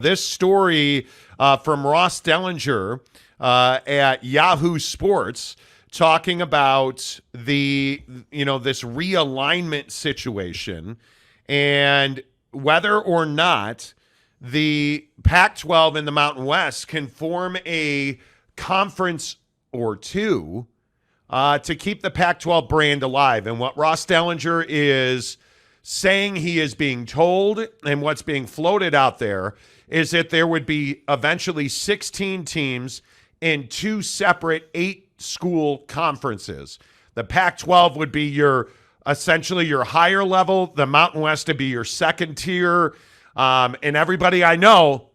This story from Ross Dellinger at Yahoo Sports talking about this realignment situation and whether or not the Pac-12 and the Mountain West can form a conference or two to keep the Pac-12 brand alive. And what Ross Dellinger is saying he is being told and what's being floated out there is that there would be eventually 16 teams in two separate 8-school conferences. The Pac-12 would be essentially your higher level. The Mountain West would be your second tier. And everybody I know,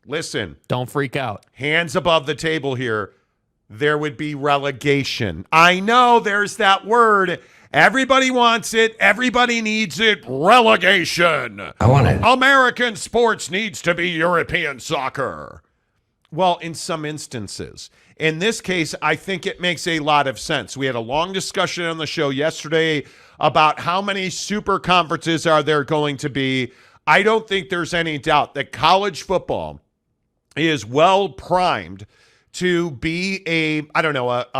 listen. Don't freak out. Hands above the table here. There would be relegation. I know there's that word. Everybody wants it. Everybody needs it. Relegation. I want it. American sports needs to be European soccer. Well, in some instances. In this case, I think it makes a lot of sense. We had a long discussion on the show yesterday about how many super conferences are there going to be. I don't think there's any doubt that college football is well primed to be a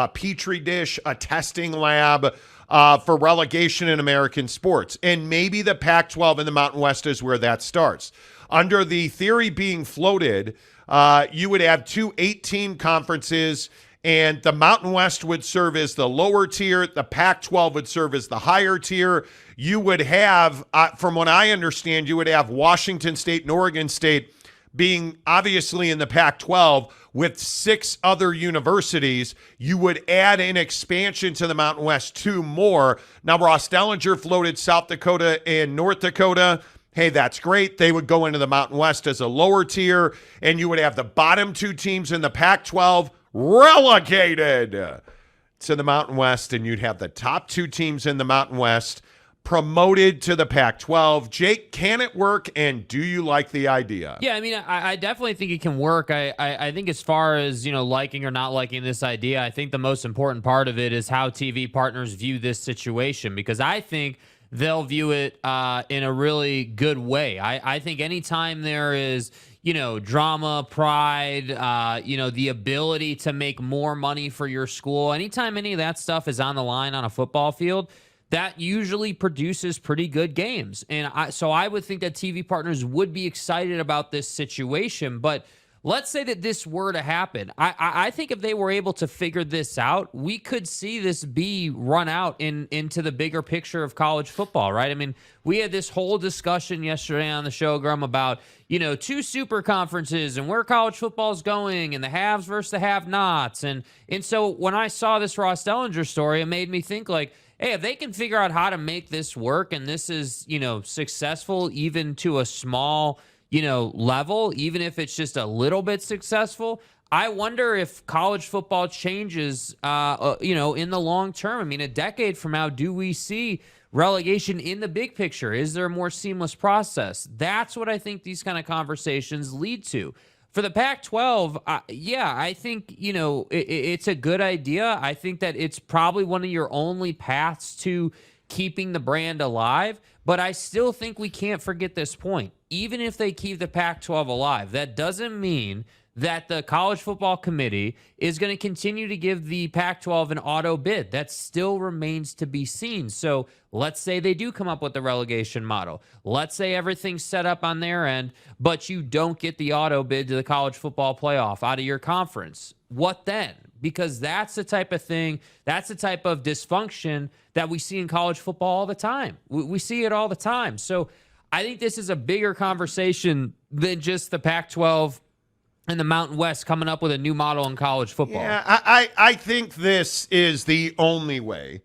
petri dish, a testing lab for relegation in American sports. And maybe the Pac-12 and the Mountain West is where that starts. Under the theory being floated, you would have two 8-team conferences, and the Mountain West would serve as the lower tier. The Pac-12 would serve as the higher tier. You would have, from what I understand, you would have Washington State and Oregon State being obviously in the Pac-12 with 6 other universities. You would add an expansion to the Mountain West, 2 more. Now, Ross Dellinger floated South Dakota and North Dakota. Hey, that's great. They would go into the Mountain West as a lower tier, and you would have the bottom 2 teams in the Pac-12 relegated to the Mountain West, and you'd have the top 2 teams in the Mountain West promoted to the Pac-12. Jake, can it work, and do you like the idea? Yeah, I mean, I definitely think it can work. I think as far as, liking or not liking this idea, I think the most important part of it is how TV partners view this situation, because I think they'll view it in a really good way. I think anytime there is, drama, pride, the ability to make more money for your school, anytime any of that stuff is on the line on a football field, that usually produces pretty good games. And so I would think that TV partners would be excited about this situation. But let's say that this were to happen. I think if they were able to figure this out, we could see this be run out into the bigger picture of college football, right? I mean, we had this whole discussion yesterday on the show, Grum, about, 2 super conferences and where college football is going and the haves versus the have-nots. And so when I saw this Ross Dellinger story, it made me think like, hey, if they can figure out how to make this work and this is, successful even to a small, level, even if it's just a little bit successful, I wonder if college football changes, in the long term. I mean, a decade from now, do we see relegation in the big picture? Is there a more seamless process? That's what I think these kind of conversations lead to. For the Pac-12, I think, it's a good idea. I think that it's probably one of your only paths to keeping the brand alive, but I still think we can't forget this point. Even if they keep the Pac-12 alive, that doesn't mean that the College Football Committee is going to continue to give the Pac-12 an auto bid. That still remains to be seen. So let's say they do come up with the relegation model. Let's say everything's set up on their end, but you don't get the auto bid to the college football playoff out of your conference. What then? Because that's the type of thing, that's the type of dysfunction that we see in college football all the time. We see it all the time. So I think this is a bigger conversation than just the Pac-12 and the Mountain West coming up with a new model in college football. Yeah, I think this is the only way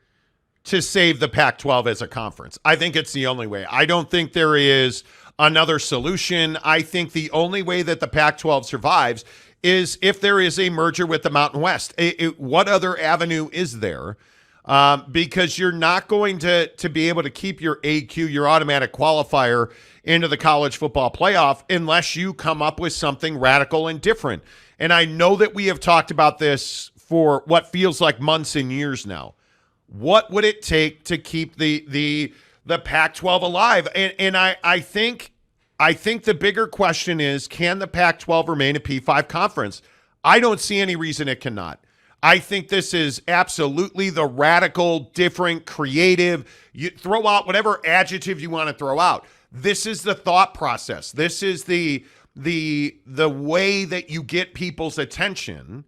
to save the Pac-12 as a conference. I think it's the only way. I don't think there is another solution. I think the only way that the Pac-12 survives is if there is a merger with the Mountain West. What other avenue is there? Because you're not going to be able to keep your AQ, your automatic qualifier, into the college football playoff unless you come up with something radical and different. And I know that we have talked about this for what feels like months and years now. What would it take to keep the Pac-12 alive? And I think I think the bigger question is, can the Pac-12 remain a P5 conference? I don't see any reason it cannot. I think this is absolutely the radical, different, creative. You throw out whatever adjective you want to throw out. This is the thought process. This is the way that you get people's attention.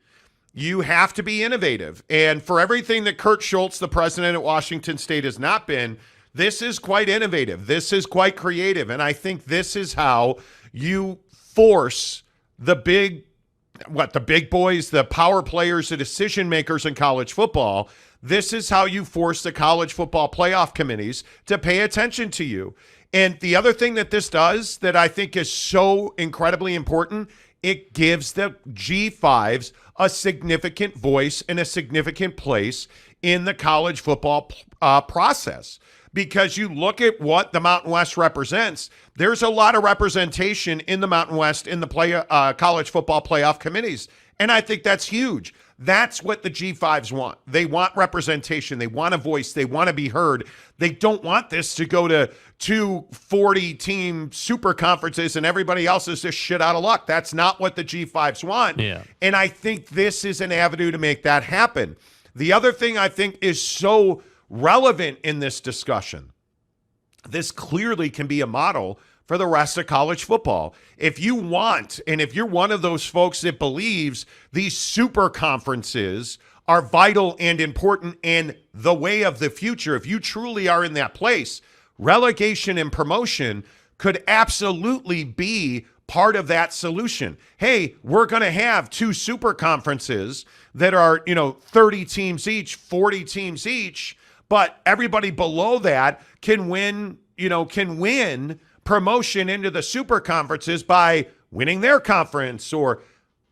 You have to be innovative. And for everything that Kurt Schultz, the president at Washington State, has not been, this is quite innovative. This is quite creative. And I think this is how you force the big boys, the power players, the decision makers in college football. This is how you force the college football playoff committees to pay attention to you. And the other thing that this does that I think is so incredibly important, it gives the G5s a significant voice and a significant place in the college football process. Because you look at what the Mountain West represents, there's a lot of representation in the Mountain West in the college football playoff committees. And I think that's huge. That's what the G5s want. They want representation. They want a voice. They want to be heard. They don't want this to go to 240-team super conferences and everybody else is just shit out of luck. That's not what the G5s want. Yeah. And I think this is an avenue to make that happen. The other thing I think is so relevant in this discussion, this clearly can be a model for the rest of college football. If you want, and if you're one of those folks that believes these super conferences are vital and important and the way of the future, if you truly are in that place, relegation and promotion could absolutely be part of that solution. Hey, we're going to have 2 super conferences that are, 30 teams each, 40 teams each, but everybody below that can win promotion into the super conferences by winning their conference, or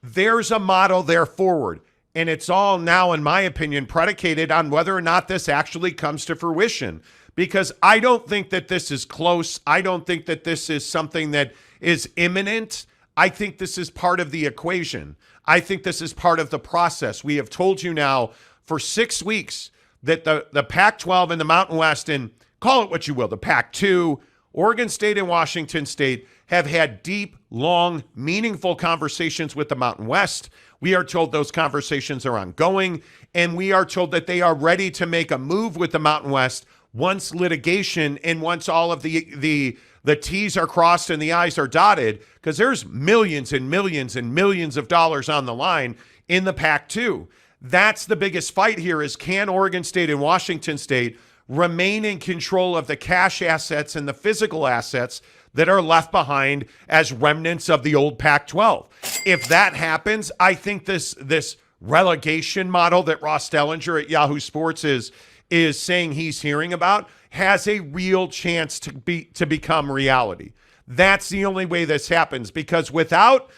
there's a model there forward. And it's all now, in my opinion, predicated on whether or not this actually comes to fruition. Because I don't think that this is close. I don't think that this is something that is imminent. I think this is part of the equation. I think this is part of the process. We have told you now for 6 weeks that the Pac-12 and the Mountain West, and call it what you will, the Pac-2, Oregon State and Washington State have had deep, long, meaningful conversations with the Mountain West. We are told those conversations are ongoing, and we are told that they are ready to make a move with the Mountain West once litigation and once all of the T's are crossed and the I's are dotted, because there's millions and millions and millions of dollars on the line in the Pac-2. That's the biggest fight here, is can Oregon State and Washington State remain in control of the cash assets and the physical assets that are left behind as remnants of the old Pac-12. If that happens, I think this relegation model that Ross Dellinger at Yahoo Sports is saying he's hearing about has a real chance to become reality. That's the only way this happens, because without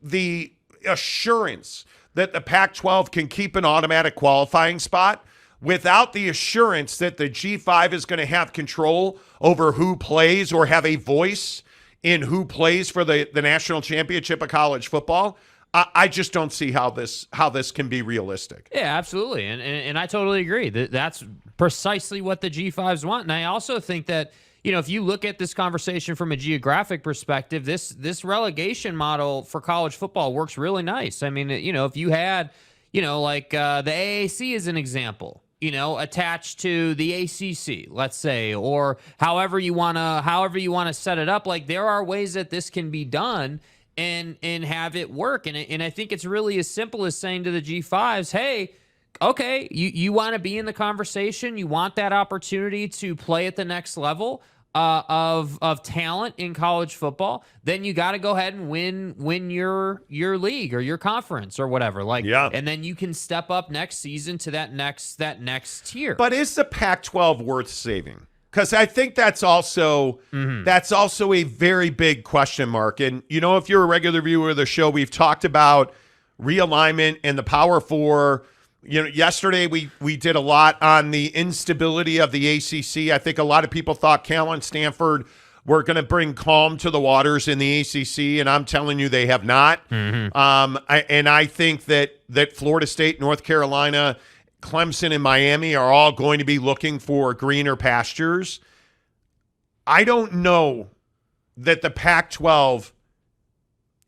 the assurance that the Pac-12 can keep an automatic qualifying spot, without the assurance that the G5 is going to have control over who plays or have a voice in who plays for the national championship of college football, I just don't see how this can be realistic. Yeah, absolutely. And I totally agree. That's precisely what the G5s want. And I also think that, if you look at this conversation from a geographic perspective, this relegation model for college football works really nice. I mean, if you had, like the AAC as an example, attached to the ACC, let's say, or however you want to set it up, like there are ways that this can be done and have it work. And I think it's really as simple as saying to the G5s, hey, okay, you want to be in the conversation, you want that opportunity to play at the next level of talent in college football, then you got to go ahead and win your league or your conference or whatever. And then you can step up next season to that next tier. But is the Pac-12 worth saving? Because I think that's also a very big question mark. And if you're a regular viewer of the show, we've talked about realignment and the Power Four. Yesterday we did a lot on the instability of the ACC. I think a lot of people thought Cal and Stanford were going to bring calm to the waters in the ACC, and I'm telling you they have not. I think that Florida State, North Carolina, Clemson, and Miami are all going to be looking for greener pastures. I don't know that the Pac-12,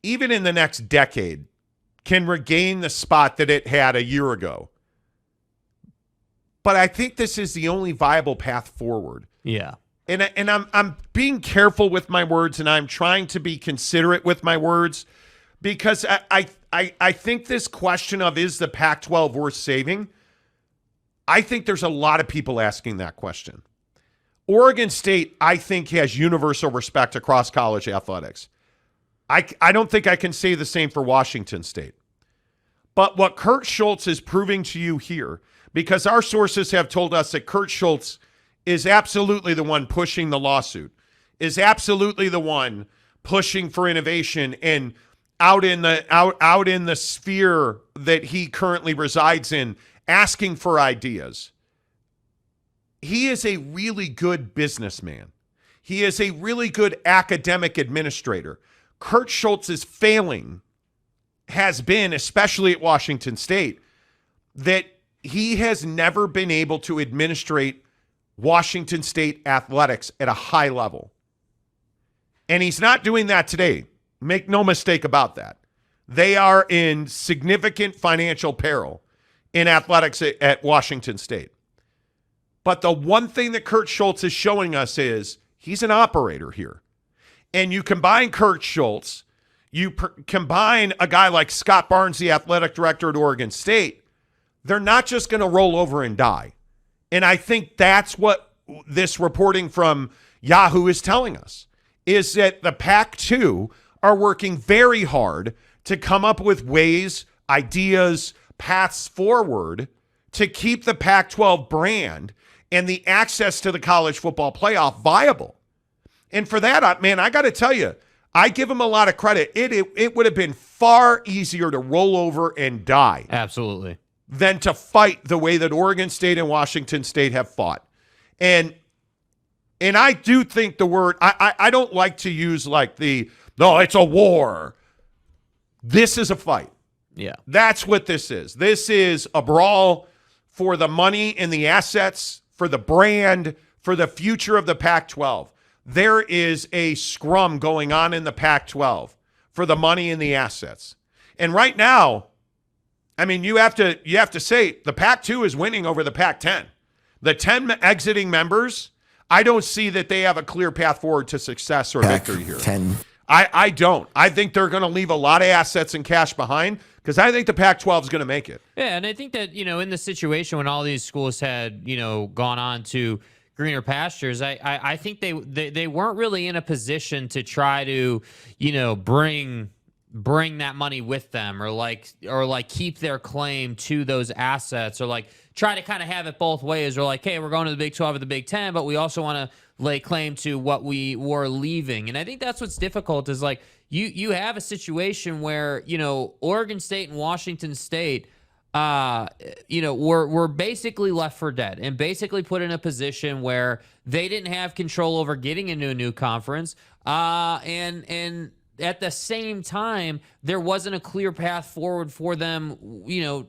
even in the next decade, can regain the spot that it had a year ago. But I think this is the only viable path forward. Yeah. And I'm being careful with my words, and I'm trying to be considerate with my words, because I think this question of, is the Pac-12 worth saving? I think there's a lot of people asking that question. Oregon State, I think, has universal respect across college athletics. I don't think I can say the same for Washington State. But what Kurt Schultz is proving to you here, because our sources have told us that Kurt Schultz is absolutely the one pushing the lawsuit, is absolutely the one pushing for innovation, and out in the sphere that he currently resides in, asking for ideas. He is a really good businessman. He is a really good academic administrator. Kurt Schultz's failing has been, especially at Washington State, that he has never been able to administrate Washington State athletics at a high level. And he's not doing that today. Make no mistake about that. They are in significant financial peril in athletics at Washington State. But the one thing that Kurt Schultz is showing us is he's an operator here. And you combine Kurt Schultz, you combine a guy like Scott Barnes, the athletic director at Oregon State, they're not just going to roll over and die. And I think that's what this reporting from Yahoo is telling us, is that the Pac-2 are working very hard to come up with ways, ideas, paths forward to keep the Pac-12 brand and the access to the college football playoff viable. And for that, man, I got to tell you, I give him a lot of credit. It would have been far easier to roll over and die. Absolutely. Than to fight the way that Oregon State and Washington State have fought. And I do think the word, I don't like to use like no, it's a war. This is a fight. Yeah. That's what this is. This is a brawl for the money and the assets, for the brand, for the future of the Pac-12. There is a scrum going on in the Pac-12 for the money and the assets. And right now, I mean, you have to say the Pac-2 is winning over the Pac-10. The 10 exiting members, I don't see that they have a clear path forward to success or victory here. Pac-10. I don't. I think they're going to leave a lot of assets and cash behind, because I think the Pac-12 is going to make it. Yeah, and I think that, in the situation when all these schools had, gone on to greener pastures, I think they weren't really in a position to try to, bring that money with them, or keep their claim to those assets, or try to kind of have it both ways, or hey, we're going to the Big 12 or the Big 10, but we also want to lay claim to what we were leaving. And I think that's what's difficult is you have a situation where, Oregon State and Washington State, were basically left for dead and basically put in a position where they didn't have control over getting into a new conference. And at the same time, there wasn't a clear path forward for them,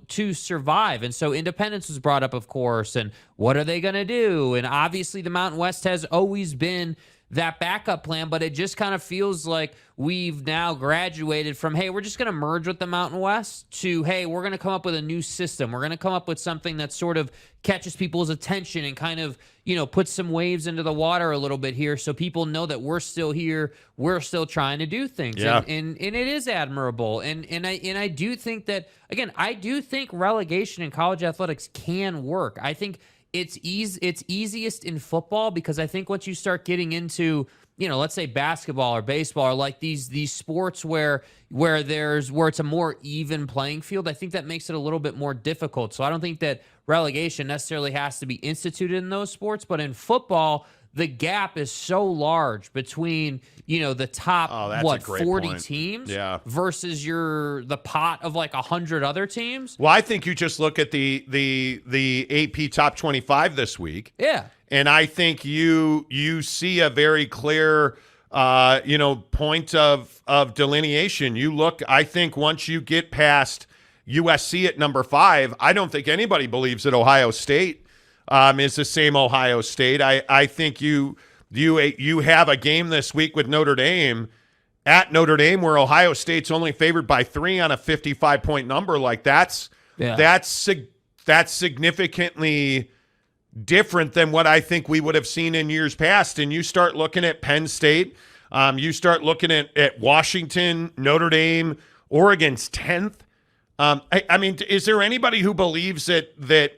to survive. And so independence was brought up, of course, and what are they going to do? And obviously the Mountain West has always been that backup plan, but it just kind of feels like we've now graduated from, hey, we're just going to merge with the Mountain West, to, hey, we're going to come up with a new system. We're going to come up with something that sort of catches people's attention and kind of, puts some waves into the water a little bit here, so people know that we're still here. We're still trying to do things. Yeah. And it is admirable. And I do think that, again, I do think relegation in college athletics can work. I think it's easiest in football, because I think once you start getting into, let's say basketball or baseball, or these sports where it's a more even playing field, I think that makes it a little bit more difficult. So I don't think that relegation necessarily has to be instituted in those sports, but in football, the gap is so large between, the top, 40 point. teams, Yeah, versus the pot of 100 other teams. Well, I think you just look at the AP top 25 this week. Yeah. And I think you see a very clear, point of delineation. You look, I think once you get past USC at number 5, I don't think anybody believes that Ohio State is the same Ohio State. I think you You have a game this week with Notre Dame at Notre Dame where Ohio State's only favored by 3 on a 55-point number. Like that's significantly different than what I think we would have seen in years past. And you start looking at Penn State, you start looking at Washington, Notre Dame, Oregon's 10th. I mean, is there anybody who believes that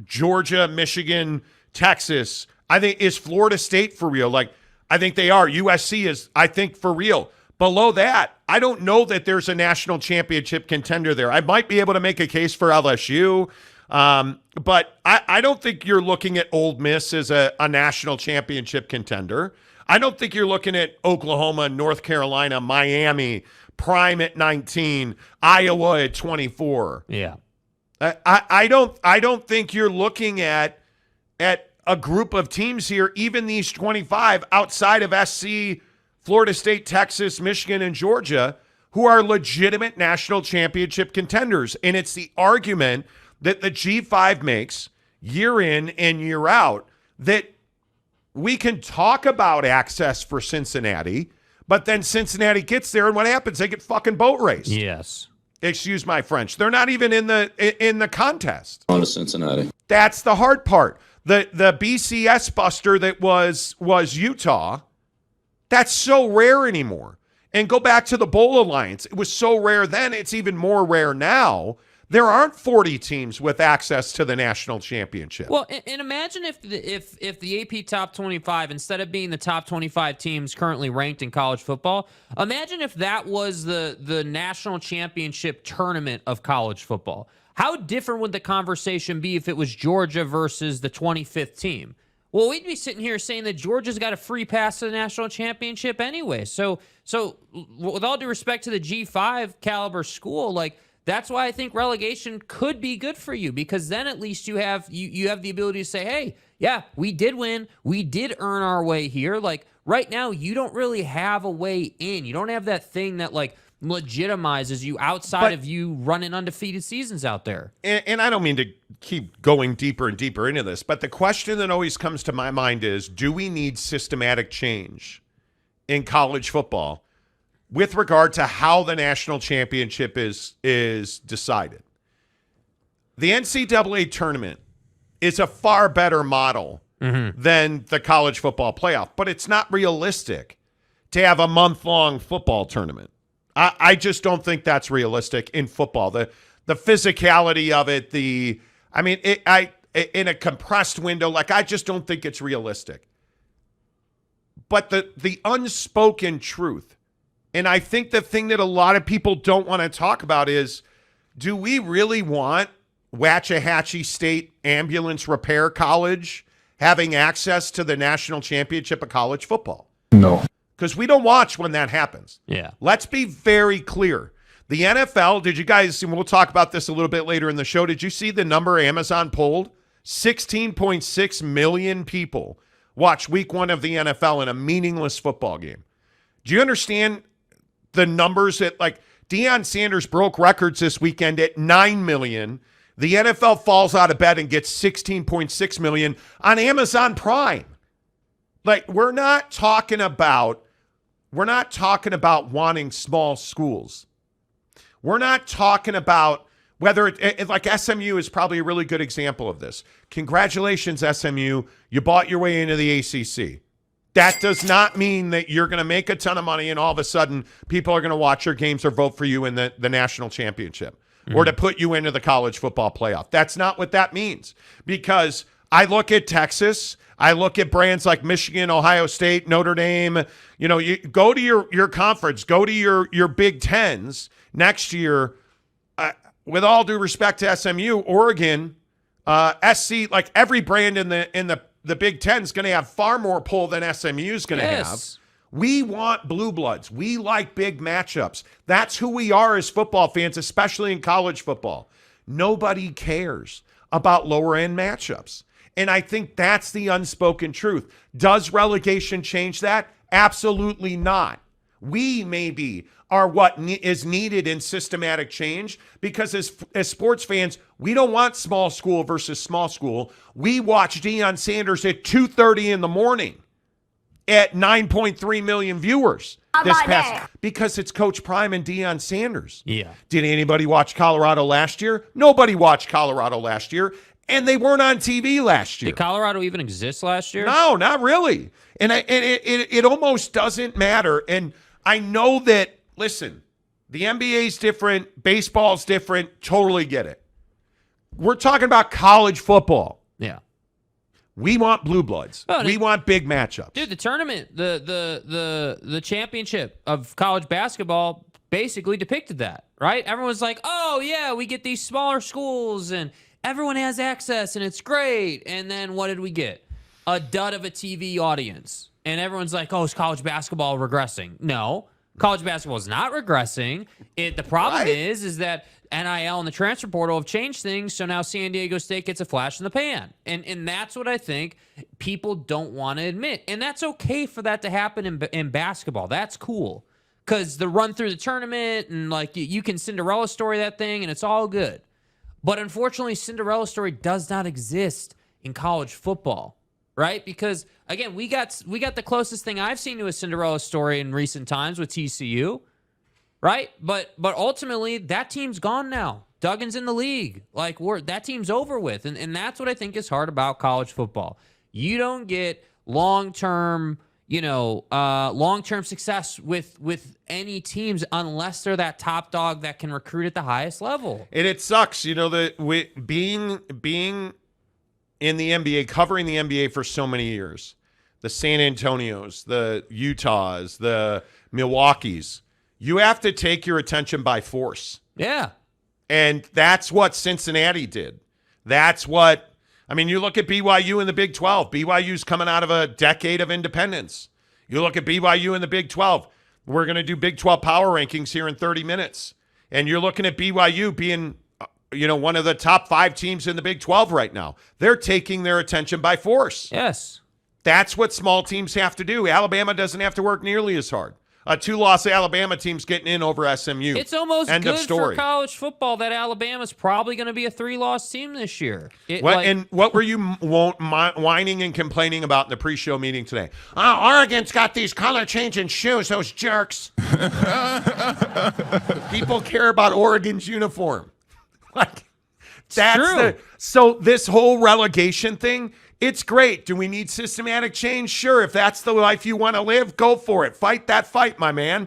Georgia, Michigan, Texas, I think, is Florida State for real? Like, I think they are. USC is, I think, for real. Below that, I don't know that there's a national championship contender there. I might be able to make a case for LSU, but I don't think you're looking at Ole Miss as a national championship contender. I don't think you're looking at Oklahoma, North Carolina, Miami, Prime at 19, Iowa at 24. Yeah. I don't think you're looking at a group of teams here, even these 25 outside of SC, Florida State, Texas, Michigan, and Georgia, who are legitimate national championship contenders. And it's the argument that the G5 makes year in and year out that we can talk about access for Cincinnati, but then Cincinnati gets there, and what happens? They get fucking boat raced. Yes. Excuse my French. They're not even in the contest. On to Cincinnati. That's the hard part. The BCS buster that was Utah, that's so rare anymore. And go back to the Bowl Alliance. It was so rare then. It's even more rare now. There aren't 40 teams with access to the national championship. Well, and imagine if the AP top 25, instead of being the top 25 teams currently ranked in college football, imagine if that was the national championship tournament of college football. How different would the conversation be if it was Georgia versus the 25th team? Well, we'd be sitting here saying that Georgia's got a free pass to the national championship anyway. So with all due respect to the G5 caliber school, like, that's why I think relegation could be good for you, because then at least you have the ability to say, hey, yeah, we did win. We did earn our way here. Like, right now, you don't really have a way in. You don't have that thing that, like, legitimizes you outside of you running undefeated seasons out there. And I don't mean to keep going deeper and deeper into this, but the question that always comes to my mind is, do we need systematic change in college football with regard to how the national championship is decided? The NCAA tournament is a far better model than the college football playoff, but it's not realistic to have a month-long football tournament. I just don't think that's realistic in football. The physicality of it, in a compressed window, like, I just don't think it's realistic. But the unspoken truth, and I think the thing that a lot of people don't want to talk about is, do we really want Waxahachie State Ambulance Repair College having access to the national championship of college football? No. Because we don't watch when that happens. Yeah. Let's be very clear. The NFL, did you guys, and we'll talk about this a little bit later in the show, did you see the number Amazon pulled? 16.6 million people watch week 1 of the NFL in a meaningless football game. Do you understand the numbers that, like, Deion Sanders broke records this weekend at 9 million. The NFL falls out of bed and gets 16.6 million on Amazon Prime. Like, we're not talking about wanting small schools. We're not talking about whether it like SMU is probably a really good example of this. Congratulations, SMU. You bought your way into the ACC. That does not mean that you're going to make a ton of money and all of a sudden people are going to watch your games or vote for you in the national championship or to put you into the college football playoff. That's not what that means, because I look at Texas, I look at brands like Michigan, Ohio State, Notre Dame. You know, you go to your conference, go to your Big Tens next year. With all due respect to SMU, Oregon, SC, like every brand in the Big Ten is going to have far more pull than SMU is going to have. We want blue bloods. We like big matchups. That's who we are as football fans, especially in college football. Nobody cares about lower end matchups. And I think that's the unspoken truth. Does relegation change that? Absolutely not. We maybe are what is needed in systematic change, because as sports fans, we don't want small school versus small school. We watch Deion Sanders at 2:30 in the morning at 9.3 million viewers this past because it's Coach Prime and Deion Sanders. Yeah. Did anybody watch Colorado last year? Nobody watched Colorado last year, and they weren't on TV last year. Did Colorado even exist last year? No, not really. And it almost doesn't matter. And I know that, listen, the NBA's different, baseball's different, totally get it. We're talking about college football. Yeah. We want blue bloods. We want big matchups. Dude, the tournament, the championship of college basketball basically depicted that, right? Everyone's like, oh, yeah, we get these smaller schools and everyone has access and it's great. And then what did we get? A dud of a TV audience. And everyone's like, oh, is college basketball regressing? No, college basketball is not regressing. The problem is that NIL and the transfer portal have changed things, so now San Diego State gets a flash in the pan. And that's what I think people don't want to admit. And that's okay for that to happen in basketball. That's cool. Because the run through the tournament and, like, you can Cinderella story that thing, and it's all good. But unfortunately, Cinderella story does not exist in college football, right? Because, again, we got the closest thing I've seen to a Cinderella story in recent times with TCU. Right? But ultimately, that team's gone now. Duggan's in the league. Like, that team's over with. And that's what I think is hard about college football. You don't get long-term success with any teams unless they're that top dog that can recruit at the highest level. And it sucks, that being in the NBA, covering the NBA for so many years, the San Antonios, the Utahs, the Milwaukees, you have to take your attention by force. Yeah. And that's what Cincinnati did. That's what, you look at BYU in the Big 12. BYU's coming out of a decade of independence. You look at BYU in the Big 12. We're going to do Big 12 power rankings here in 30 minutes. And you're looking at BYU being, one of the top 5 teams in the Big 12 right now. They're taking their attention by force. Yes. That's what small teams have to do. Alabama doesn't have to work nearly as hard. A 2-loss Alabama team's getting in over SMU. It's almost good for college football that Alabama's probably going to be a 3-loss team this year. And what were you whining and complaining about in the pre-show meeting today? Oregon's got these color-changing shoes, those jerks. People care about Oregon's uniform. So this whole relegation thing, it's great. Do we need systematic change? Sure. If that's the life you want to live, go for it. Fight that fight, my man.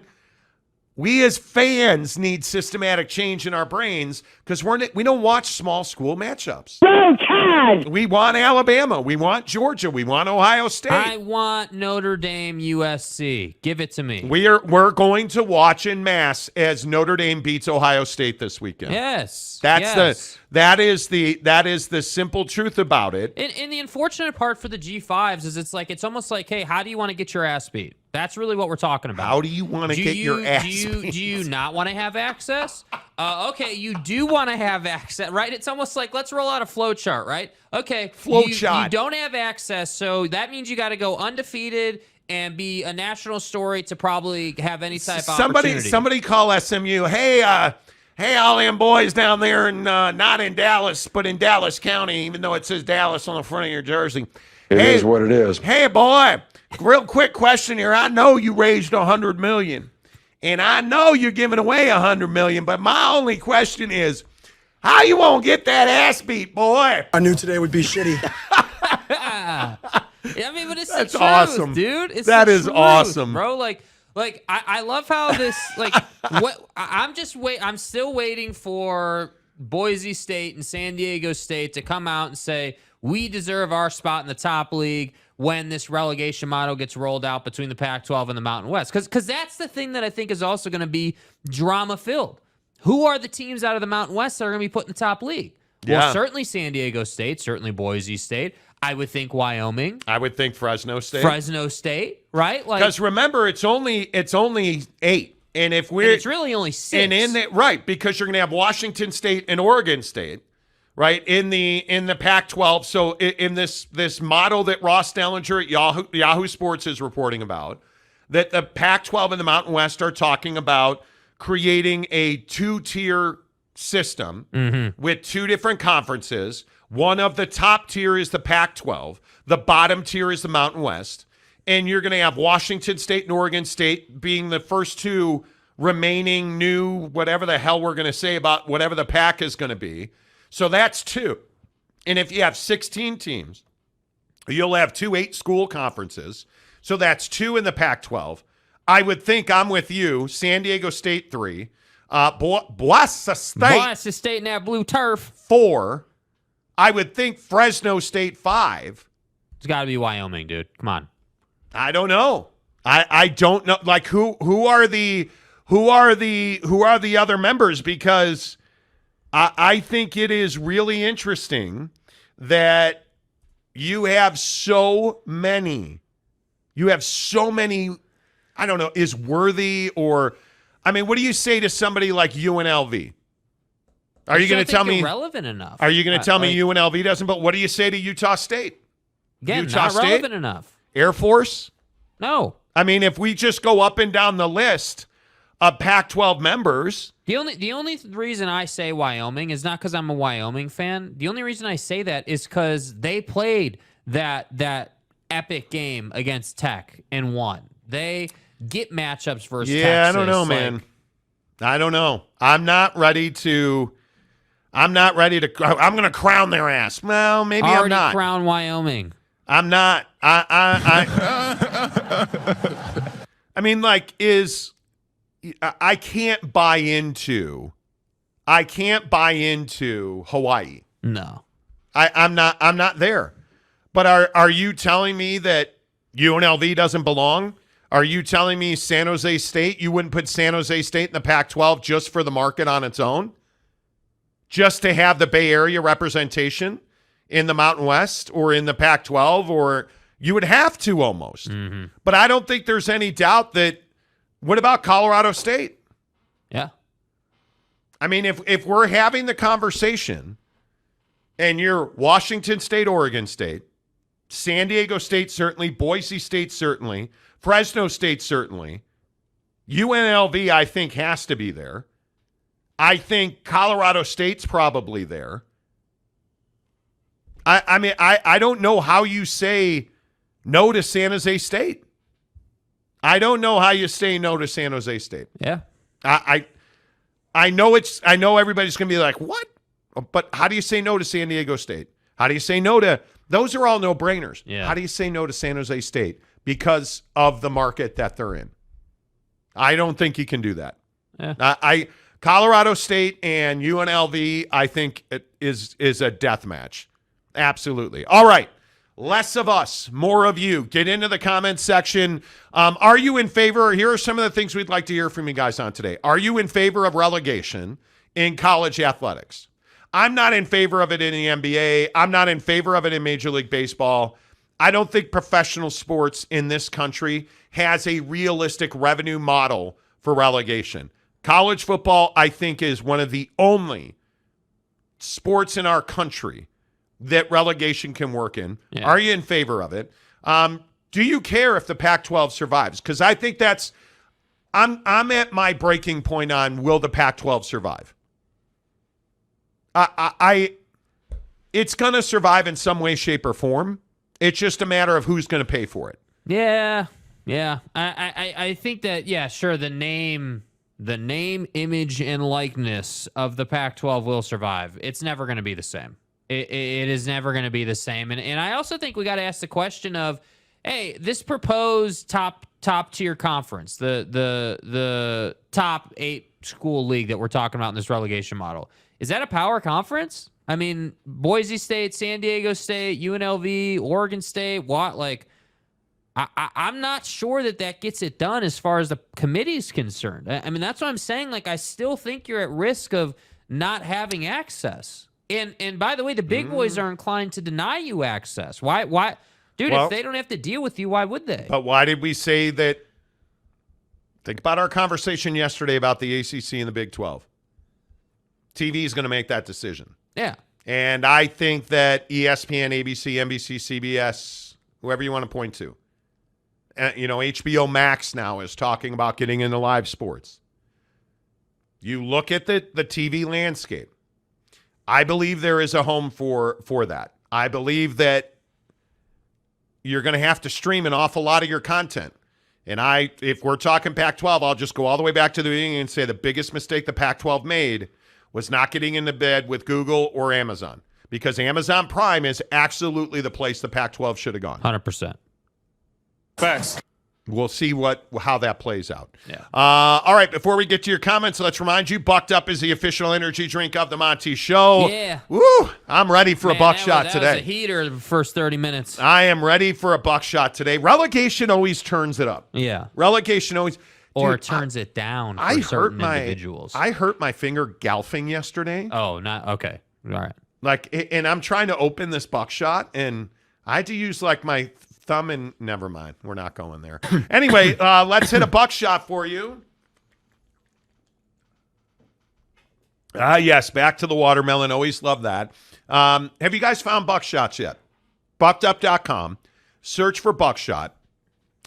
We as fans need systematic change in our brains because we don't watch small school matchups. Go Tide! We want Alabama. We want Georgia. We want Ohio State. I want Notre Dame USC. Give it to me. We're going to watch en masse as Notre Dame beats Ohio State this weekend. Yes. That is the simple truth about it. And the unfortunate part for the G5s is it's almost like, hey, how do you want to get your ass beat? That's really what we're talking about. How do you want to get your ass beat? Do you not want to have access? Okay, you do want to have access, right? It's almost like, let's roll out a flow chart, right? Okay, you don't have access, so that means you got to go undefeated and be a national story to probably have any type of opportunity. Somebody call SMU. Hey, all them boys down there, not in Dallas, but in Dallas County, even though it says Dallas on the front of your jersey. It is what it is. Hey, boy, real quick question here. I know you raised $100 million, and I know you're giving away $100 million, but my only question is, how you won't get that ass beat, boy? I knew today would be shitty. But it's That's the truth, awesome, dude. That is truth, awesome, bro. I love how this I'm still waiting for Boise State and San Diego State to come out and say we deserve our spot in the top league when this relegation model gets rolled out between the Pac-12 and the Mountain West. Because that's the thing that I think is also going to be drama-filled. Who are the teams out of the Mountain West that are going to be put in the top league? Yeah. Well, certainly San Diego State, certainly Boise State. I would think Wyoming. I would think Fresno State. Fresno State, right? Because remember, it's only 8, and it's really only 6. And because you're going to have Washington State and Oregon State, right in the Pac-12. So in this model that Ross Dellinger at Yahoo Sports is reporting about, that the Pac-12 and the Mountain West are talking about creating a 2-tier system with 2 different conferences. One of the top tier is the Pac-12. The bottom tier is the Mountain West. and you're going to have Washington State and Oregon State being the first two remaining new, whatever the hell we're going to say about whatever the PAC is going to be. So that's 2. And if you have 16 teams, you'll have 2 8-school conferences. So that's 2 in the Pac-12. I would think I'm with you. San Diego State 3. Boise State in that blue turf. 4. I would think Fresno State 5. It's got to be Wyoming, dude. Come on. I don't know. I don't know. Like who are the other members? Because I think it is really interesting that you have so many. I don't know. Is Worthy or I mean, what do you say to somebody like UNLV? Are you going to tell me relevant enough? Are you going to tell me UNLV doesn't? But what do you say to Utah State? Again, Utah not State? relevant enough. Air Force? No. I mean, if we just go up and down the list of Pac-12 members. The only reason I say Wyoming is not because I'm a Wyoming fan. The only reason I say that is because they played that epic game against Tech and won. They get matchups versus Texas. I don't know, man. I don't know. I'm going to crown their ass. Well, maybe I'm not. Crown Wyoming. I'm not. I mean, like, I can't buy into Hawaii. No. I'm not there. But are you telling me that UNLV doesn't belong? Are you telling me San Jose State, you wouldn't put San Jose State in the Pac-12 just for the market on its own? Just to have the Bay Area representation in the Mountain West or in the Pac-12, or you would have to almost. Mm-hmm. But I don't think there's any doubt that, what about Colorado State? Yeah. I mean, if we're having the conversation and you're Washington State, Oregon State, San Diego State certainly, Boise State certainly, Fresno State certainly, UNLV I think has to be there. I think Colorado State's probably there. I mean, I don't know how you say no to San Jose State. I don't know how you say no to San Jose State. Yeah. I know everybody's going to be like, what? But how do you say no to San Diego State? How do you say no to – those are all no-brainers. Yeah. How do you say no to San Jose State? Because of the market that they're in. I don't think you can do that. Yeah. Colorado State and UNLV, I think it is a death match. Absolutely. All right. Less of us, more of you. Get into the comments section. Are you in favor? Here are some of the things we'd like to hear from you guys on today. Are you in favor of relegation in college athletics? I'm not in favor of it in the NBA. I'm not in favor of it in Major League Baseball. I don't think professional sports in this country has a realistic revenue model for relegation. College football, I think, is one of the only sports in our country that relegation can work in. Yeah. Are you in favor of it? Do you care if the Pac-12 survives? Because I think I'm at my breaking point on will the Pac-12 survive. It's going to survive in some way, shape, or form. It's just a matter of who's going to pay for it. Yeah. I think that, yeah, sure, the name, image, and likeness of the Pac-12 will survive. It's never going to be the same. It is never going to be the same. And I also think we got to ask the question of, hey, this proposed top tier conference, the top 8 school league that we're talking about in this relegation model, is that a power conference? I mean, Boise State, San Diego State, UNLV, Oregon State, I'm not sure that gets it done as far as the committee is concerned. I mean, that's what I'm saying. Like, I still think you're at risk of not having access. And by the way, the big boys are inclined to deny you access. Why? Dude, if they don't have to deal with you, why would they? But why did we say that? Think about our conversation yesterday about the ACC and the Big 12. TV is going to make that decision. Yeah. And I think that ESPN, ABC, NBC, CBS, whoever you want to point to, HBO Max now is talking about getting into live sports. You look at the TV landscape. I believe there is a home for that. I believe that you're going to have to stream an awful lot of your content. And if we're talking Pac-12, I'll just go all the way back to the beginning and say the biggest mistake the Pac-12 made was not getting into bed with Google or Amazon, because Amazon Prime is absolutely the place the Pac-12 should have gone. 100%. Facts. We'll see how that plays out. Yeah. All right, before we get to your comments, let's remind you, Bucked Up is the official energy drink of the Monty Show. Yeah. Woo! I'm ready for a buckshot that today. was a heater the first 30 minutes. I am ready for a buckshot today. Relegation always turns it up. Yeah. Relegation always... Or Dude, turns it down for certain individuals. I hurt my finger golfing yesterday. Oh, not... Okay. All right. And I'm trying to open this buckshot, and I had to use my thumb and... Never mind. We're not going there. Anyway, let's hit a buckshot for you. Yes, back to the watermelon. Always love that. Have you guys found buckshots yet? Buckedup.com. Search for buckshot.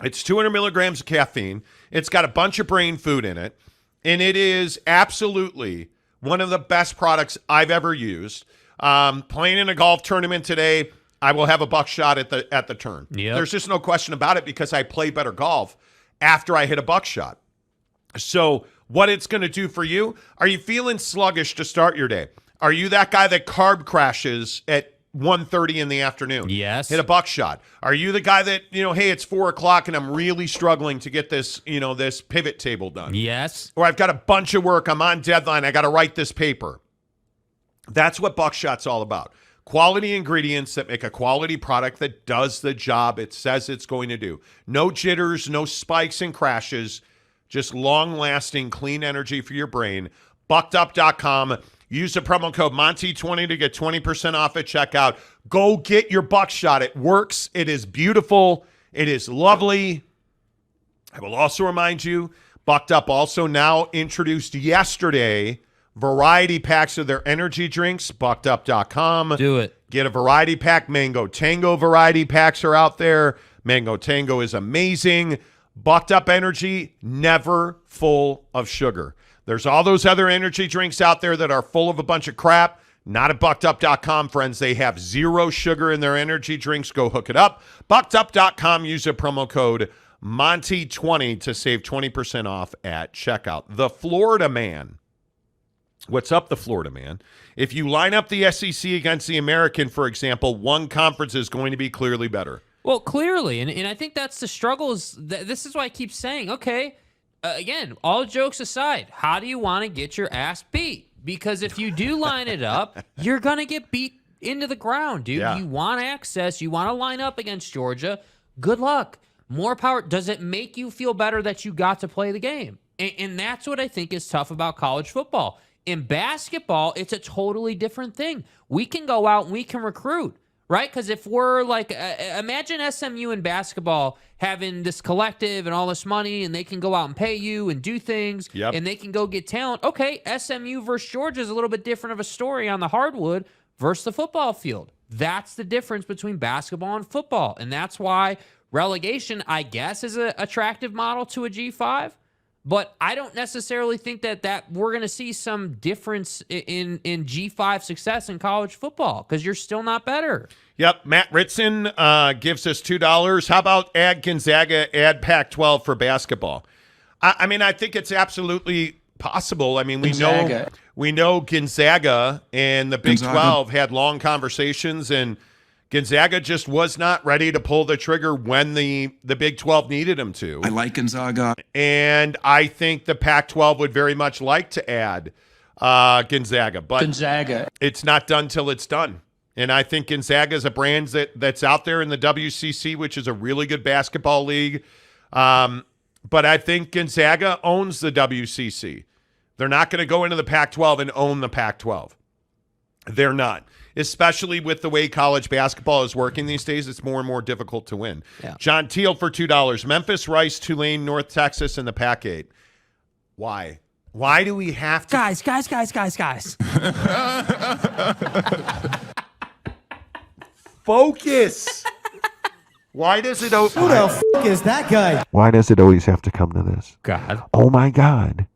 It's 200 milligrams of caffeine. It's got a bunch of brain food in it. And it is absolutely one of the best products I've ever used. Playing in a golf tournament today, I will have a buckshot at the turn. Yep. There's just no question about it, because I play better golf after I hit a buckshot. So what it's going to do for you, are you feeling sluggish to start your day? Are you that guy that carb crashes at 1:30 in the afternoon? Yes. Hit a buckshot. Are you the guy that, hey, it's 4 o'clock and I'm really struggling to get this, this pivot table done? Yes. Or I've got a bunch of work. I'm on deadline. I got to write this paper. That's what buckshot's all about. Quality ingredients that make a quality product that does the job it says it's going to do. No jitters, no spikes and crashes, just long-lasting clean energy for your brain. Buckedup.com. Use the promo code Monty20 to get 20% off at checkout. Go get your buckshot. It works. It is beautiful. It is lovely. I will also remind you, Bucked Up also now introduced yesterday variety packs of their energy drinks. Buckedup.com. Do it. Get a variety pack. Mango Tango variety packs are out there. Mango Tango is amazing. Bucked Up Energy, never full of sugar. There's all those other energy drinks out there that are full of a bunch of crap. Not at buckedup.com, friends. They have 0 sugar in their energy drinks. Go hook it up. Buckedup.com. Use the promo code Monty20 to save 20% off at checkout. The Florida Man. What's up, the Florida Man? If you line up the SEC against the American, for example, one conference is going to be clearly better. Well, clearly. And I think that's the struggle. This is why I keep saying, okay, again, all jokes aside, how do you want to get your ass beat? Because if you do line it up, you're going to get beat into the ground, dude. Yeah. You want access. You want to line up against Georgia. Good luck. More power. Does it make you feel better that you got to play the game? And that's what I think is tough about college football. In basketball, it's a totally different thing. We can go out and we can recruit, right? Because if we're like, imagine SMU in basketball having this collective and all this money, and they can go out and pay you and do things, and they can go get talent. Okay, SMU versus Georgia is a little bit different of a story on the hardwood versus the football field. That's the difference between basketball and football, and that's why relegation, I guess, is an attractive model to a G5. But I don't necessarily think that we're going to see some difference in G5 success in college football, because you're still not better. Yep. Matt Ritson gives us $2. How about add Gonzaga, add Pac-12 for basketball? I mean, I think it's absolutely possible. I mean, we know Gonzaga and the Big 12 had long conversations, and Gonzaga just was not ready to pull the trigger when the Big 12 needed him to. I like Gonzaga. And I think the Pac-12 would very much like to add Gonzaga. But it's not done till it's done. And I think Gonzaga is a brand that's out there in the WCC, which is a really good basketball league. But I think Gonzaga owns the WCC. They're not going to go into the Pac-12 and own the Pac-12. They're not. Especially with the way college basketball is working these days, it's more and more difficult to win. Yeah. John Teal for $2. Memphis, Rice, Tulane, North Texas, and the PAC-8. Why? Why do we have to... Guys. Focus! Why does it... Who the f*** is that guy? Why does it always have to come to this? God. Oh my God.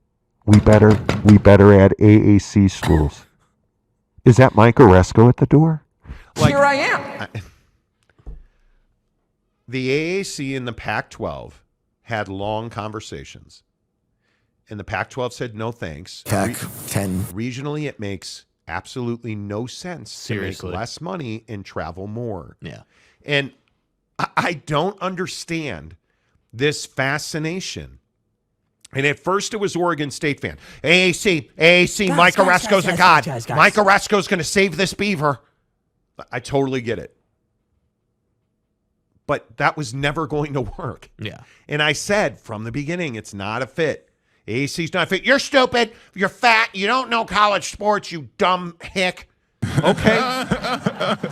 We better add AAC schools. Is that Mike Oresco at the door? Here I am. The AAC and the Pac-12 had long conversations. And the Pac-12 said, no thanks. Pac-10. Regionally, it makes absolutely no sense to make less money and travel more. Yeah. And I don't understand this fascination. And at first it was Oregon State fan. AAC, Mike Oresco's a god. Mike Oresco's going to save this beaver. I totally get it. But that was never going to work. Yeah. And I said from the beginning, it's not a fit. AAC's not fit. You're stupid. You're fat. You don't know college sports, you dumb hick. Okay.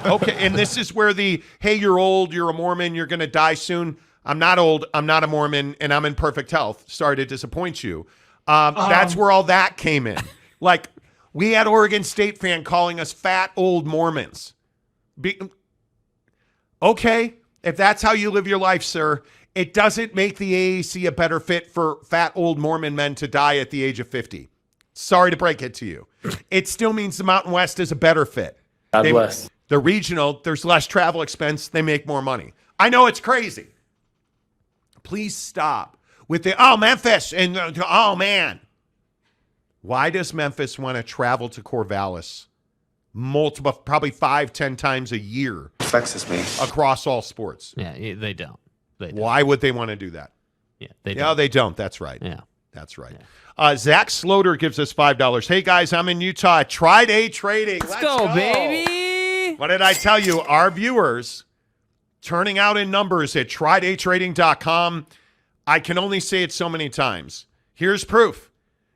Okay. And this is where hey, you're old, you're a Mormon, you're going to die soon. I'm not old, I'm not a Mormon, and I'm in perfect health. Sorry to disappoint you. That's where all that came in. Like, we had Oregon State fan calling us fat old Mormons. Okay. If that's how you live your life, sir, it doesn't make the AAC a better fit for fat old Mormon men to die at the age of 50. Sorry to break it to you. It still means the Mountain West is a better fit. God bless. The regional, there's less travel expense. They make more money. I know it's crazy. Please stop with Memphis and oh, man. Why does Memphis want to travel to Corvallis multiple, probably 5-10 times a year? Vexes me. Across all sports. Yeah, they don't. Why would they want to do that? Yeah, they don't. Yeah, they don't. That's right. Yeah. That's right. Yeah. Zach Sloter gives us $5. Hey, guys, I'm in Utah. Tri-Day Trading. Let's go, baby. What did I tell you? Our viewers turning out in numbers at tridaytrading.com. I can only say it so many times. Here's proof.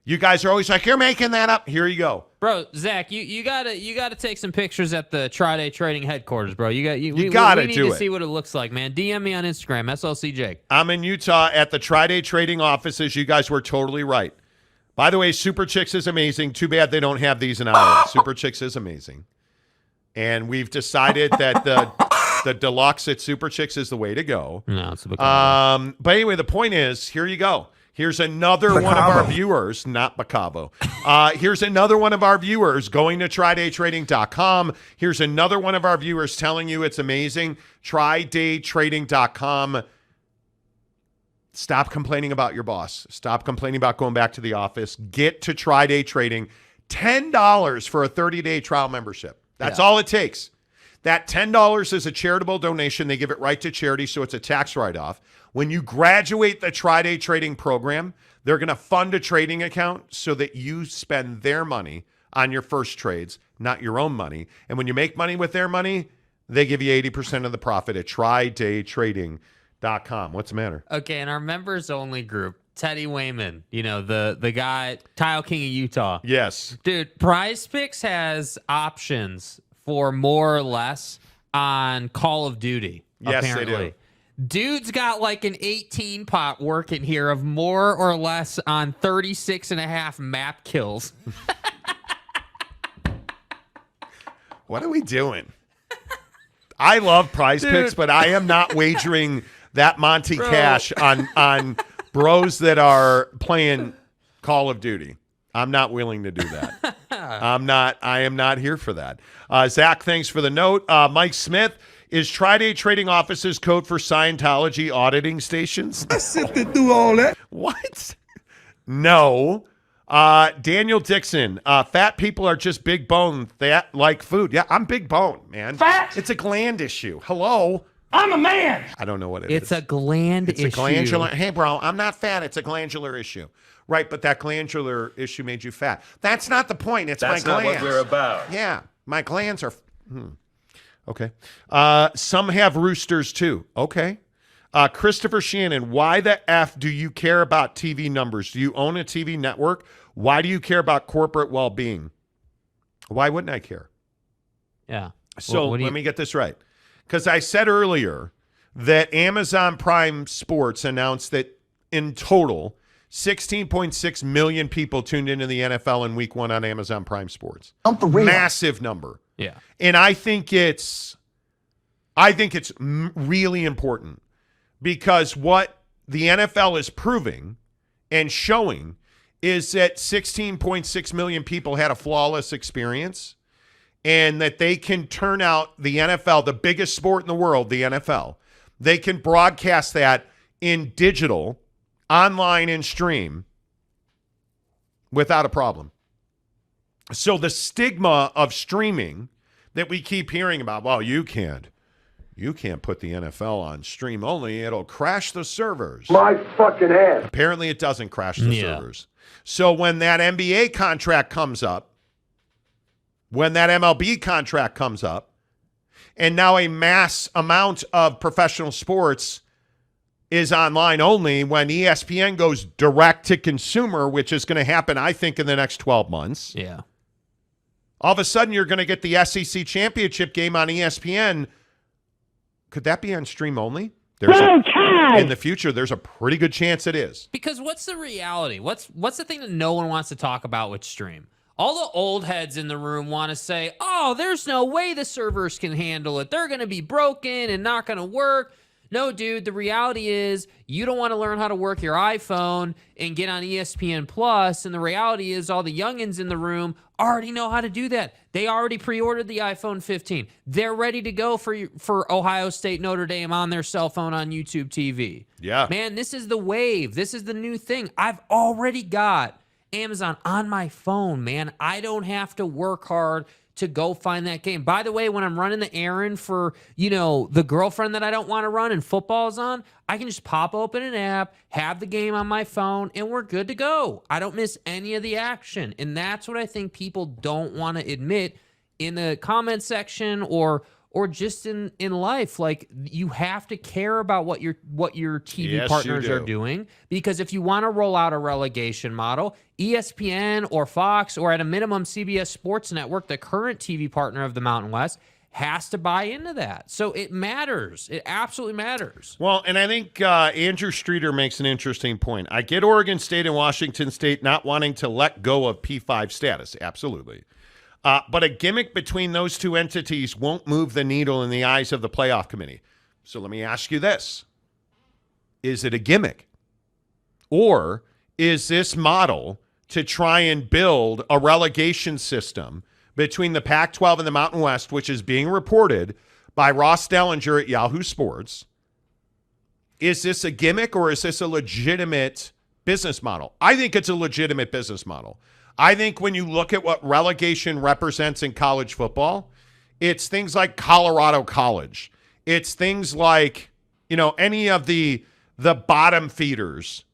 You guys are always like, you're making that up. Here you go. Bro, Zach, you gotta take some pictures at the Tri-Day Trading headquarters, bro. We need to see what it looks like, man. DM me on Instagram, SLC Jake. I'm in Utah at the Tri-Day Trading offices. You guys were totally right. By the way, Super Chicks is amazing. Too bad they don't have these in Iowa. Super Chicks is amazing. And we've decided that the deluxe at Super Chicks is the way to go. No, it's a bit but anyway, the point is, here you go. Here's another one of our viewers, not Bacavo. Here's another one of our viewers going to tridaytrading.com. Here's another one of our viewers telling you it's amazing. Tridaytrading.com. Stop complaining about your boss. Stop complaining about going back to the office. Get to Tri-Day Trading. $10 for a 30-day trial membership. That's all it takes. That $10 is a charitable donation. They give it right to charity, so it's a tax write-off. When you graduate the Tri-Day Trading program, they're going to fund a trading account so that you spend their money on your first trades, not your own money. And when you make money with their money, they give you 80% of the profit at tridaytrading.com. What's the matter? Okay, in our members-only group, Teddy Wayman, the guy, Tile King of Utah. Yes. Dude, Prize Picks has options for more or less on Call of Duty, yes, apparently. They do. Dude's got like an 18 pot working here of more or less on 36.5 map kills. What are we doing? I love Prize Picks, but I am not wagering that Monty cash on bros that are playing Call of Duty. I'm not willing to do that. I am not here for that. Zach, thanks for the note. Mike Smith, is Tri-Day Trading offices code for Scientology auditing stations? I sifted through all that. What? No. Daniel Dixon, fat people are just big bone. They like food. Yeah, I'm big bone, man. Fat? It's a gland issue. Hello? I'm a man. I don't know what it is. It's a gland issue. It's a glandular. Hey, bro, I'm not fat. It's a glandular issue. Right, but that glandular issue made you fat. That's not the point. It's That's my not glands. what we're about. Yeah, my glands are... Okay. Some have roosters, too. Okay. Christopher Shannon, why the F do you care about TV numbers? Do you own a TV network? Why do you care about corporate well-being? Why wouldn't I care? Yeah. So let me get this right. Because I said earlier that Amazon Prime Sports announced that in total, 16.6 million people tuned into the NFL in week 1 on Amazon Prime Sports. Massive number. Yeah. And I think it's really important because what the NFL is proving and showing is that 16.6 million people had a flawless experience and that they can turn out the NFL, the biggest sport in the world, the NFL. They can broadcast that in digital, online, and stream without a problem. So the stigma of streaming that we keep hearing about, well, you can't put the NFL on stream only. It'll crash the servers. My fucking ass. Apparently it doesn't crash the servers. So when that NBA contract comes up, when that MLB contract comes up, and now a mass amount of professional sports is online only, when ESPN goes direct to consumer, which is going to happen, I think, in the next 12 months. Yeah. All of a sudden, you're going to get the SEC championship game on ESPN. Could that be on stream only? In the future, there's a pretty good chance it is. Because what's the reality? What's the thing that no one wants to talk about with stream? All the old heads in the room want to say, oh, there's no way the servers can handle it. They're going to be broken and not going to work. No, dude, the reality is you don't want to learn how to work your iPhone and get on ESPN Plus, and the reality is all the youngins in the room already know how to do that. They already pre-ordered the iPhone 15. They're ready to go for Ohio State, Notre Dame on their cell phone on YouTube TV. Yeah. Man, this is the wave. This is the new thing. I've already got Amazon on my phone, man. I don't have to work hard to go find that game. By the way, when I'm running the errand for, the girlfriend that I don't want to run and football's on, I can just pop open an app, have the game on my phone, and we're good to go. I don't miss any of the action. And that's what I think people don't want to admit in the comment section or just in life. Like, you have to care about what your TV partners are doing, because if you want to roll out a relegation model, ESPN or Fox, or at a minimum CBS Sports Network, the current TV partner of the Mountain West, has to buy into that. So it matters. It absolutely matters. Well, and I think Andrew Streeter makes an interesting point. I get Oregon State and Washington State not wanting to let go of P5 status. Absolutely. But a gimmick between those two entities won't move the needle in the eyes of the playoff committee. So let me ask you this. Is it a gimmick? Or is this model to try and build a relegation system between the Pac-12 and the Mountain West, which is being reported by Ross Dellinger at Yahoo Sports? Is this a gimmick, or is this a legitimate business model? I think it's a legitimate business model. I think when you look at what relegation represents in college football, it's things like Colorado College. It's things like, any of the bottom feeders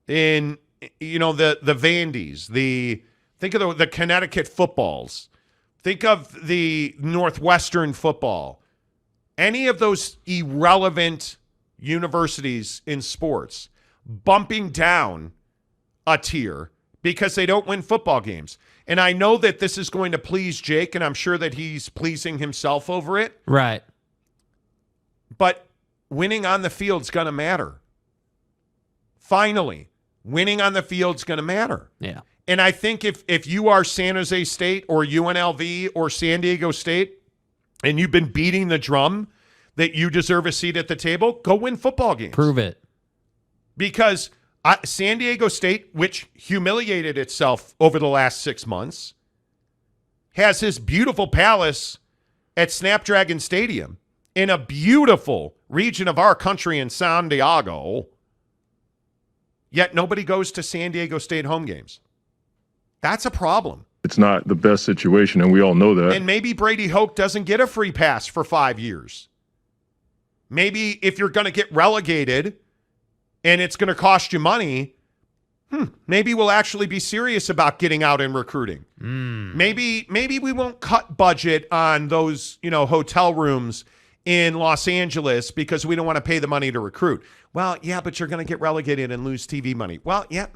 in, the Vandies, think of the Connecticut footballs. Think of the Northwestern football. Any of those irrelevant universities in sports bumping down a tier because they don't win football games. And I know that this is going to please Jake, and I'm sure that he's pleasing himself over it. Right. But winning on the field's going to matter. Finally, winning on the field's going to matter. Yeah. And I think if you are San Jose State or UNLV or San Diego State, and you've been beating the drum that you deserve a seat at the table, go win football games. Prove it. Because San Diego State, which humiliated itself over the last 6 months, has this beautiful palace at Snapdragon Stadium in a beautiful region of our country in San Diego, yet nobody goes to San Diego State home games. That's a problem. It's not the best situation, and we all know that. And maybe Brady Hoke doesn't get a free pass for 5 years. Maybe if you're going to get relegated and it's going to cost you money, maybe we'll actually be serious about getting out and recruiting. Maybe we won't cut budget on those, hotel rooms in Los Angeles because we don't want to pay the money to recruit. Well, yeah, but you're going to get relegated and lose TV money. Well, yeah,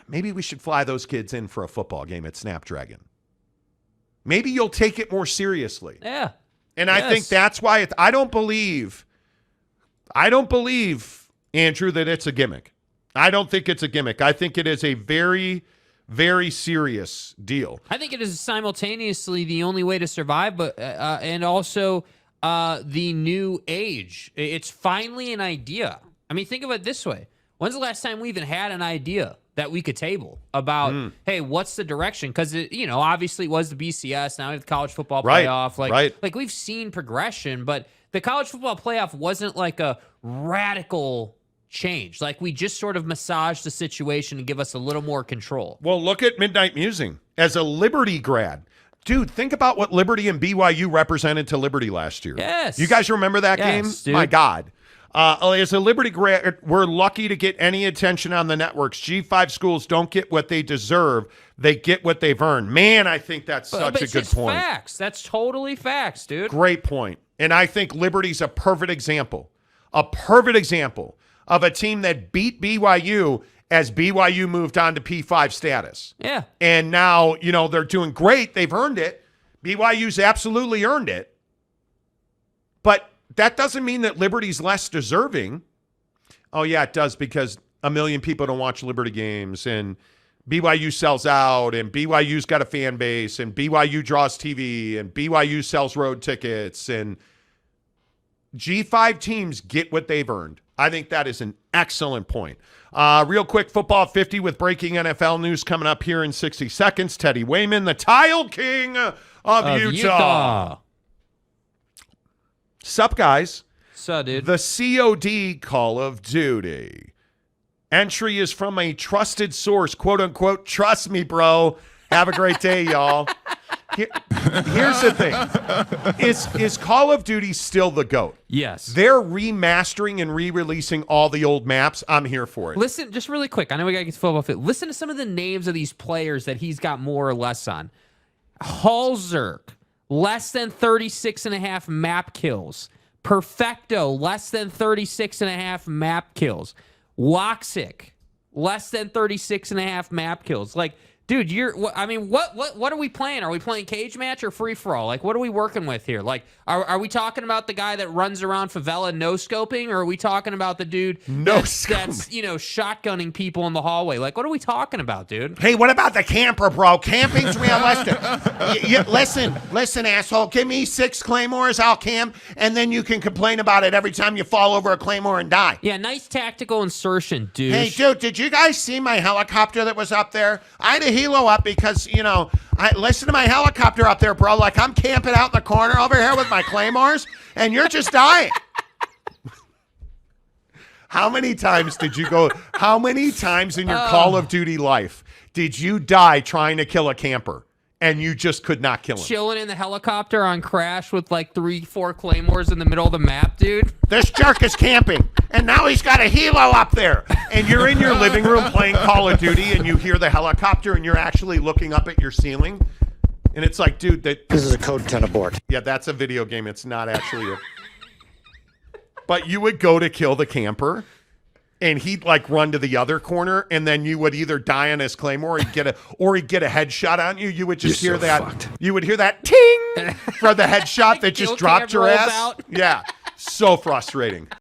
maybe we should fly those kids in for a football game at Snapdragon. Maybe you'll take it more seriously. Yeah. And I think that's why I don't believe, Andrew, that it's a gimmick. I don't think it's a gimmick. I think it is a very, very serious deal. I think it is simultaneously the only way to survive, but and also the new age. It's finally an idea. I mean, think of it this way. When's the last time we even had an idea that we could table about, hey, what's the direction? Because, obviously it was the BCS. Now we have the college football playoff. Like we've seen progression, but The college football playoff wasn't like a radical change. Like we just sort of massaged the situation to give us a little more control. Well, look at Midnight Musing. As a Liberty grad, dude, think about what Liberty and BYU represented to Liberty last year. Yes. You guys remember that Yes, game? dude. My God. As a Liberty grad, we're lucky to get any attention on the networks. G5 schools don't get what they deserve. They get what they've earned. Man, I think that's such But a it's good just point. facts. That's totally facts, dude. Great point. And I think Liberty's a perfect example of a team that beat BYU as BYU moved on to P5 status. Yeah. And now, they're doing great. They've earned it. BYU's absolutely earned it. But that doesn't mean that Liberty's less deserving. Oh, yeah, it does, because a million people don't watch Liberty games, and BYU sells out, and BYU's got a fan base, and BYU draws TV, and BYU sells road tickets, and G5 teams get what they've earned. I think that is an excellent point. Real quick, Football 50 with breaking NFL news coming up here in 60 seconds. Teddy Wayman, the Tile King of Utah. Sup, guys? So, dude. The COD Call of Duty. Entry is from a trusted source, quote unquote. Trust me, bro. Have a great day, y'all. Here's the thing. Is Call of Duty still the GOAT? Yes. They're remastering and re-releasing all the old maps. I'm here for it. Listen, just really quick. I know we got to get to football fit. Listen to some of the names of these players that he's got more or less on. Halzerk, less than 36.5 map kills. Perfecto, less than 36.5 map kills. Waxic, less than 36.5 map kills. Like, dude, what are we playing? Are we playing cage match or free for all? Like, what are we working with here? Like, are we talking about the guy that runs around favela no scoping, or are we talking about the dude that's shotgunning people in the hallway? Like, what are we talking about, dude? Hey, what about the camper, bro? Camping's realistic. Listen, asshole. Give me 6 claymores, I'll camp, and then you can complain about it every time you fall over a claymore and die. Yeah, nice tactical insertion, dude. Hey, dude, did you guys see my helicopter that was up there? I had a helo up because, I listen to my helicopter up there, bro. Like, I'm camping out in the corner over here with my claymores, and you're just dying. How many times in your Call of Duty life did you die trying to kill a camper and you just could not kill him? Chilling in the helicopter on crash with like 3-4 claymores in the middle of the map, dude. This jerk is camping, and now he's got a helo up there. And you're in your living room playing Call of Duty, and you hear the helicopter, and you're actually looking up at your ceiling. And it's like, dude, this is a code 10 abort. Yeah, that's a video game. It's not actually a... But you would go to kill the camper, and he'd like run to the other corner, and then you would either die on his claymore, or he'd get a headshot on you. You would just hear that. Fucked. You would hear that ting for the headshot that just dropped your ass. out. Yeah, so frustrating.